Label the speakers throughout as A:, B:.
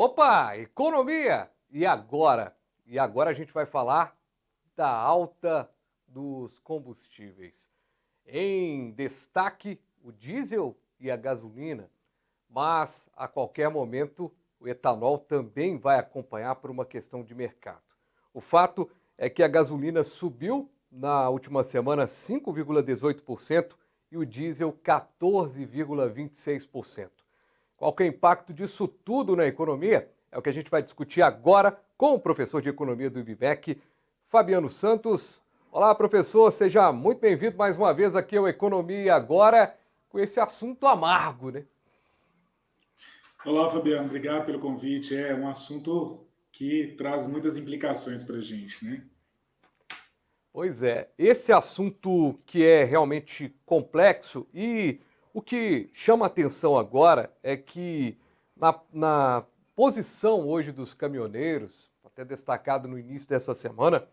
A: Opa, economia! E agora? E agora a gente vai falar da alta dos combustíveis. Em destaque, o diesel e a gasolina, mas a qualquer momento o etanol também vai acompanhar por uma questão de mercado. O fato é que a gasolina subiu na última semana 5,18% e o diesel 14,26%. Qual que é o impacto disso tudo na economia? É o que a gente vai discutir agora com o professor de economia do IBMEC, Fabiano Santos. Olá, professor, seja muito bem-vindo mais uma vez aqui ao Economia Agora, com esse assunto amargo, né?
B: Olá, Fabiano, obrigado pelo convite. É um assunto que traz muitas implicações para a gente, né?
A: Pois é, esse assunto que é realmente complexo e o que chama atenção agora é que na posição hoje dos caminhoneiros, até destacado no início dessa semana,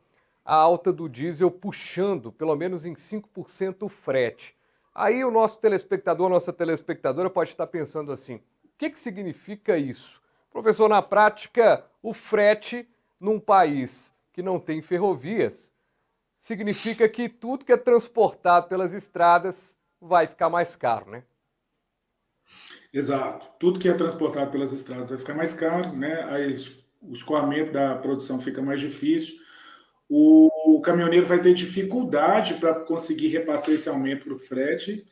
A: a alta do diesel puxando pelo menos em 5% o frete. Aí o nosso telespectador, nossa telespectadora pode estar pensando assim, o que significa isso? Professor, na prática, o frete num país que não tem ferrovias significa que tudo que é transportado pelas estradas vai ficar mais caro, né?
B: Exato. Tudo que é transportado pelas estradas vai ficar mais caro, né? Aí o escoamento da produção fica mais difícil. O caminhoneiro vai ter dificuldade para conseguir repassar esse aumento para o frete.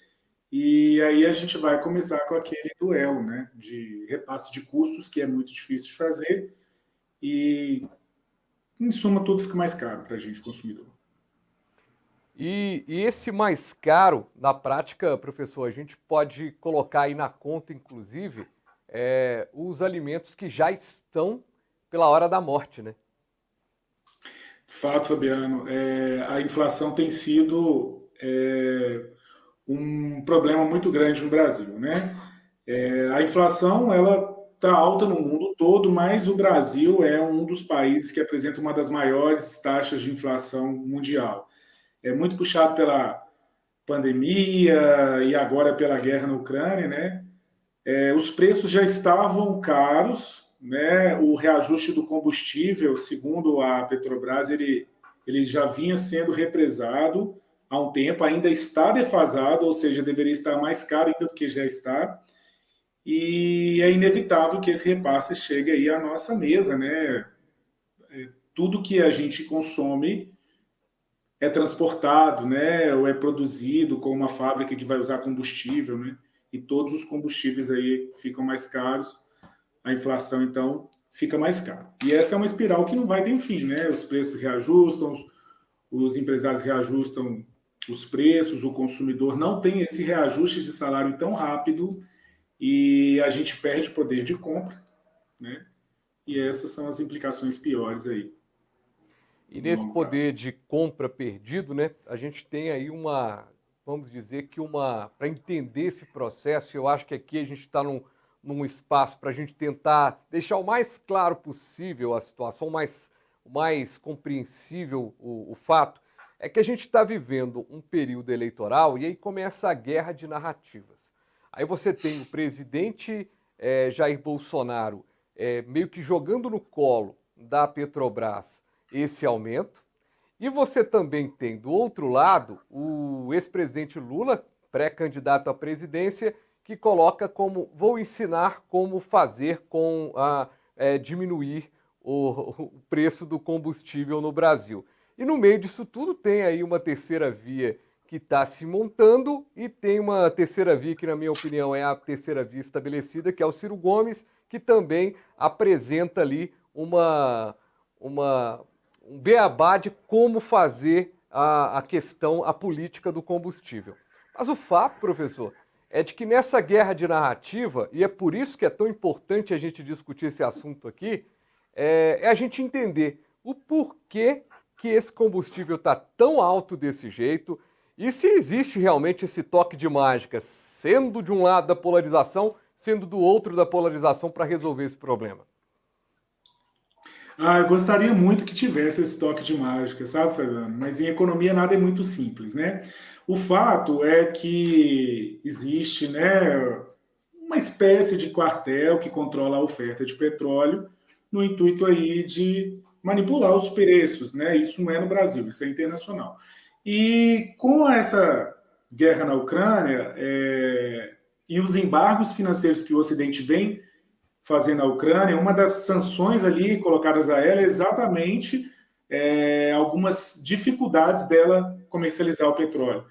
B: E aí a gente vai começar com aquele duelo, né? De repasse de custos, que é muito difícil de fazer. E, em suma, tudo fica mais caro para a gente, consumidor.
A: E esse mais caro, na prática, professor, a gente pode colocar aí na conta, inclusive, os alimentos que já estão pela hora da morte, né?
B: Fato, Fabiano. A inflação tem sido um problema muito grande no Brasil, né? A inflação ela está alta no mundo todo, mas o Brasil é um dos países que apresenta uma das maiores taxas de inflação mundial. É muito puxado pela pandemia e agora pela guerra na Ucrânia, né? Os preços já estavam caros, né? O reajuste do combustível, segundo a Petrobras, ele já vinha sendo represado há um tempo, ainda está defasado, ou seja, deveria estar mais caro ainda do que já está, e é inevitável que esse repasse chegue aí à nossa mesa, né? Tudo que a gente consome é transportado, né? Ou é produzido com uma fábrica que vai usar combustível, né? E todos os combustíveis aí ficam mais caros, a inflação, então, fica mais cara. E essa é uma espiral que não vai ter fim, né? Os preços reajustam, os empresários reajustam os preços, o consumidor não tem esse reajuste de salário tão rápido e a gente perde poder de compra, né? E essas são as implicações piores aí,
A: E
B: no
A: nesse
B: longo prazo.
A: poder de compra perdido, né, a gente tem aí vamos dizer que para entender esse processo, eu acho que aqui a gente está num espaço para a gente tentar deixar o mais claro possível a situação, o mais compreensível o fato, é que a gente está vivendo um período eleitoral e aí começa a guerra de narrativas. Aí você tem o presidente Jair Bolsonaro meio que jogando no colo da Petrobras esse aumento. E você também tem, do outro lado, o ex-presidente Lula, pré-candidato à presidência, que coloca como vou ensinar como fazer diminuir o preço do combustível no Brasil. E no meio disso tudo tem aí uma terceira via que está se montando e tem uma terceira via que, na minha opinião, é a terceira via estabelecida, que é o Ciro Gomes, que também apresenta ali uma, um beabá de como fazer a questão, a política do combustível. Mas o fato, professor, é de que nessa guerra de narrativa, e é por isso que é tão importante a gente discutir esse assunto aqui, é a gente entender o porquê que esse combustível está tão alto desse jeito e se existe realmente esse toque de mágica, sendo de um lado da polarização, sendo do outro da polarização para resolver esse problema.
B: Eu gostaria muito que tivesse esse toque de mágica, sabe, Fernando? Mas em economia nada é muito simples, né? O fato é que existe, né, uma espécie de quartel que controla a oferta de petróleo no intuito aí de manipular os preços, né? Isso não é no Brasil, isso é internacional. E com essa guerra na Ucrânia e os embargos financeiros que o Ocidente vem fazendo à Ucrânia, uma das sanções ali colocadas a ela é exatamente algumas dificuldades dela comercializar o petróleo.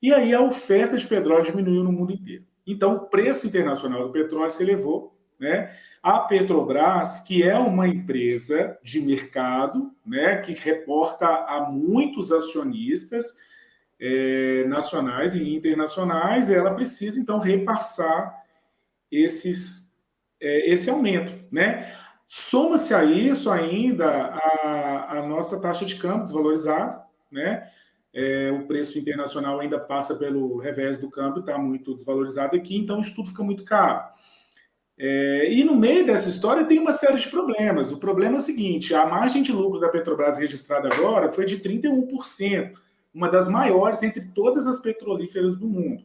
B: E aí a oferta de petróleo diminuiu no mundo inteiro. Então, o preço internacional do petróleo se elevou, né? A Petrobras, que é uma empresa de mercado, né, que reporta a muitos acionistas nacionais e internacionais, ela precisa, então, repassar esse aumento, né? Soma-se a isso ainda a nossa taxa de câmbio desvalorizada, né? O preço internacional ainda passa pelo revés do câmbio, está muito desvalorizado aqui, então isso tudo fica muito caro. E no meio dessa história tem uma série de problemas. O problema é o seguinte: a margem de lucro da Petrobras registrada agora foi de 31%, uma das maiores entre todas as petrolíferas do mundo.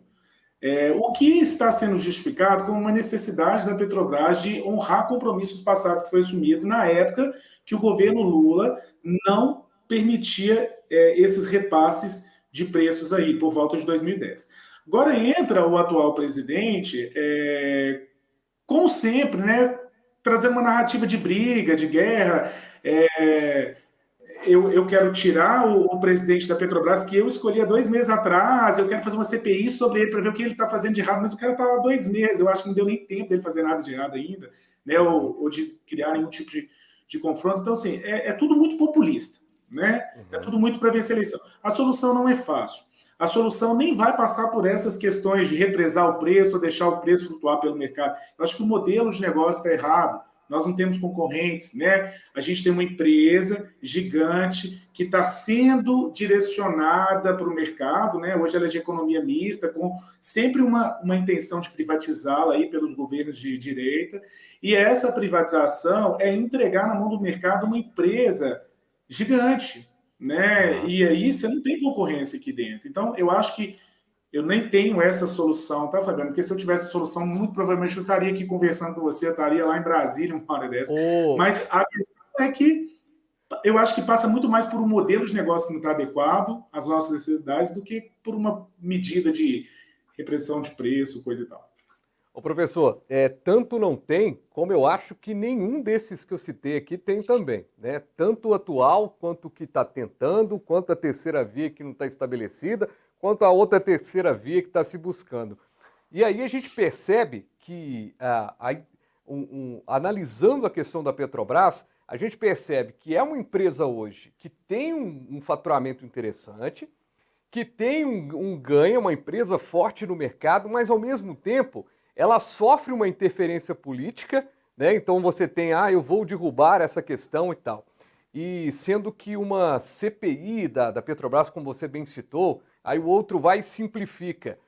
B: O que está sendo justificado como uma necessidade da Petrobras de honrar compromissos passados que foi assumido na época que o governo Lula não permitia esses repasses de preços aí, por volta de 2010. Agora entra o atual presidente, como sempre, né, trazendo uma narrativa de briga, de guerra. Eu quero tirar o presidente da Petrobras, que eu escolhi há 2 meses atrás, eu quero fazer uma CPI sobre ele para ver o que ele está fazendo de errado, mas o cara está há 2 meses, eu acho que não deu nem tempo dele fazer nada de errado ainda, né, ou de criar nenhum tipo de confronto. Então, assim, tudo muito populista, né? É tudo muito para vencer a eleição. A solução não é fácil. A solução nem vai passar por essas questões de represar o preço ou deixar o preço flutuar pelo mercado. Eu acho que o modelo de negócio está errado. Nós não temos concorrentes, né? A gente tem uma empresa gigante que está sendo direcionada para o mercado, né? Hoje ela é de economia mista, com sempre uma intenção de privatizá-la aí pelos governos de direita. E essa privatização é entregar na mão do mercado uma empresa gigante, né? E aí você não tem concorrência aqui dentro. Então, eu acho que eu nem tenho essa solução, tá, Fabiano? Porque se eu tivesse solução, muito provavelmente eu estaria aqui conversando com você, eu estaria lá em Brasília uma hora dessa. Mas a questão é que eu acho que passa muito mais por um modelo de negócio que não está adequado às nossas necessidades do que por uma medida de repressão de preço, coisa e tal.
A: Ô professor, tanto não tem, como eu acho que nenhum desses que eu citei aqui tem também, né? Tanto o atual, quanto o que está tentando, quanto a terceira via que não está estabelecida, quanto a outra terceira via que está se buscando. E aí a gente percebe que, analisando a questão da Petrobras, a gente percebe que é uma empresa hoje que tem um faturamento interessante, que tem um ganho, uma empresa forte no mercado, mas ao mesmo tempo ela sofre uma interferência política, né? Então você tem, eu vou derrubar essa questão e tal. E sendo que uma CPI da Petrobras, como você bem citou, aí o outro vai e simplifica.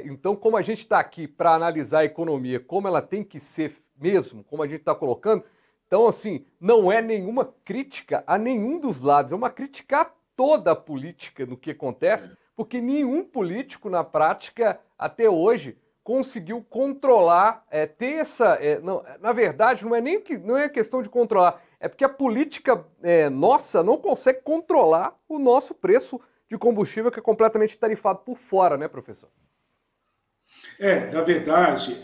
A: Então, como a gente está aqui para analisar a economia, como ela tem que ser mesmo, como a gente está colocando, então, assim, não é nenhuma crítica a nenhum dos lados, é uma crítica a toda a política no que acontece, porque nenhum político, na prática, até hoje, conseguiu controlar, ter essa... não, na verdade, não é questão de controlar, é porque a política nossa não consegue controlar o nosso preço de combustível, que é completamente tarifado por fora, né, professor?
B: Na verdade,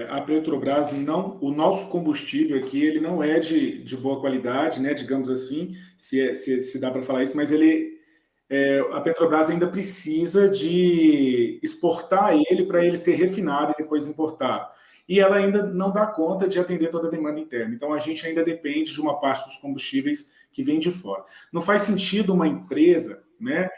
B: a Petrobras não, o nosso combustível aqui, ele não é de boa qualidade, né, digamos assim, se dá para falar isso, mas a Petrobras ainda precisa de exportar ele para ele ser refinado e depois importado. E ela ainda não dá conta de atender toda a demanda interna. Então, a gente ainda depende de uma parte dos combustíveis que vem de fora. Não faz sentido uma empresa, né,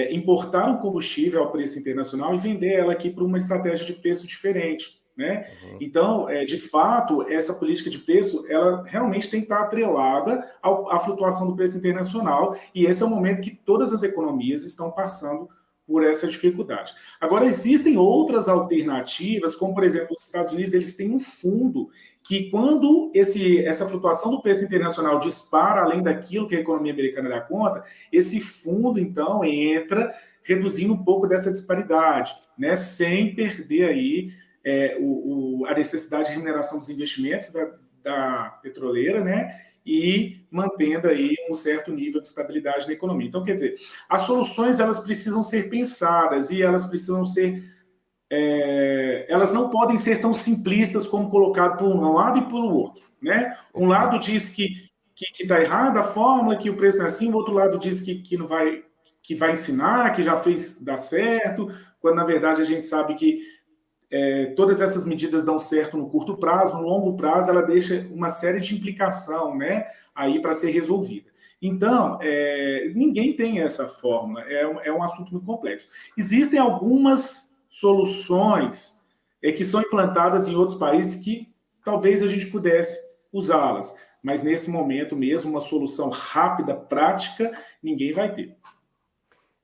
B: importar um combustível ao preço internacional e vender ela aqui por uma estratégia de preço diferente, né? Então, de fato, essa política de preço, ela realmente tem que estar atrelada à flutuação do preço internacional, e esse é o momento que todas as economias estão passando por essa dificuldade. Agora, existem outras alternativas, como, por exemplo, os Estados Unidos, eles têm um fundo que, quando essa flutuação do preço internacional dispara além daquilo que a economia americana dá conta, esse fundo, então, entra reduzindo um pouco dessa disparidade, né, sem perder aí a necessidade de remuneração dos investimentos da petroleira, né? E mantendo aí um certo nível de estabilidade na economia. Então, quer dizer, as soluções elas precisam ser pensadas e elas precisam ser elas não podem ser tão simplistas como colocado por um lado e pelo outro, né? Um lado diz que está errada a fórmula, que o preço não é assim, o outro lado diz que não vai, que vai ensinar, que já fez dar certo, quando na verdade a gente sabe que todas essas medidas dão certo no curto prazo, no longo prazo ela deixa uma série de implicação, né, aí para ser resolvida. Então, ninguém tem essa fórmula, é um assunto muito complexo. Existem algumas soluções que são implantadas em outros países que talvez a gente pudesse usá-las, mas nesse momento mesmo, uma solução rápida, prática, ninguém vai ter.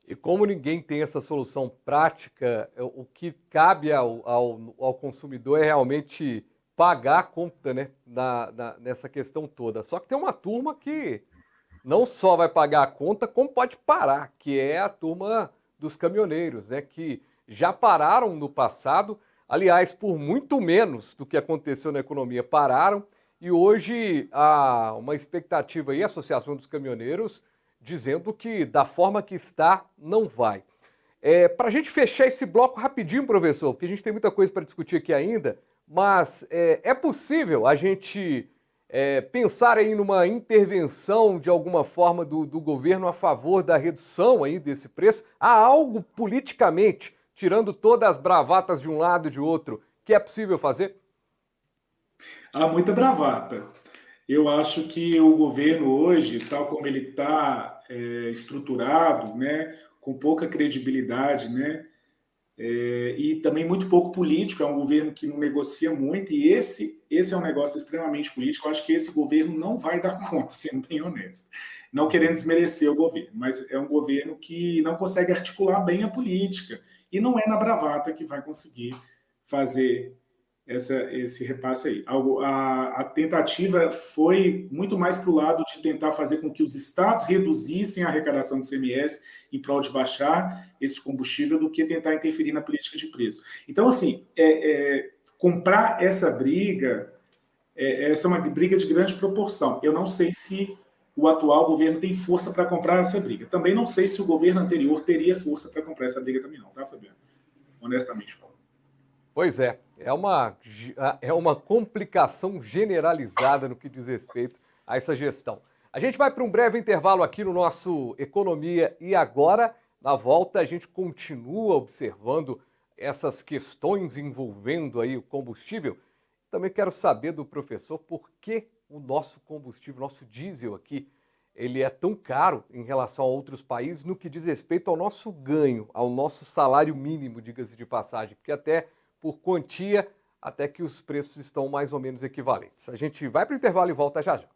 A: E como ninguém tem essa solução prática, o que cabe ao consumidor é realmente pagar a conta, né, nessa questão toda. Só que tem uma turma que não só vai pagar a conta, como pode parar, que é a turma dos caminhoneiros, né, que já pararam no passado, aliás, por muito menos do que aconteceu na economia, pararam, e hoje há uma expectativa aí, a Associação dos Caminhoneiros, dizendo que da forma que está, não vai. Para a gente fechar esse bloco rapidinho, professor, porque a gente tem muita coisa para discutir aqui ainda, mas é possível a gente pensar aí numa intervenção de alguma forma do governo a favor da redução aí desse preço? Há algo politicamente, tirando todas as bravatas de um lado e de outro, que é possível fazer?
B: Há muita bravata. Eu acho que o governo hoje, tal como ele está estruturado, né, com pouca credibilidade, né, e também muito pouco político, é um governo que não negocia muito, e esse é um negócio extremamente político. Eu acho que esse governo não vai dar conta, sendo bem honesto. Não querendo desmerecer o governo, mas é um governo que não consegue articular bem a política, e não é na bravata que vai conseguir fazer esse repasse aí. A tentativa foi muito mais para o lado de tentar fazer com que os estados reduzissem a arrecadação do CMS em prol de baixar esse combustível do que tentar interferir na política de preço. Então, assim, comprar essa briga, essa é uma briga de grande proporção. Eu não sei se o atual governo tem força para comprar essa briga. Também não sei se o governo anterior teria força para comprar essa briga também não, tá, Fabiano? Honestamente falando.
A: Pois é uma complicação generalizada no que diz respeito a essa gestão. A gente vai para um breve intervalo aqui no nosso Economia e Agora. Na volta, a gente continua observando essas questões envolvendo aí o combustível. Também quero saber do professor por que o nosso combustível, nosso diesel aqui, ele é tão caro em relação a outros países no que diz respeito ao nosso ganho, ao nosso salário mínimo, diga-se de passagem, porque até por quantia, até que os preços estão mais ou menos equivalentes. A gente vai para o intervalo e volta já já.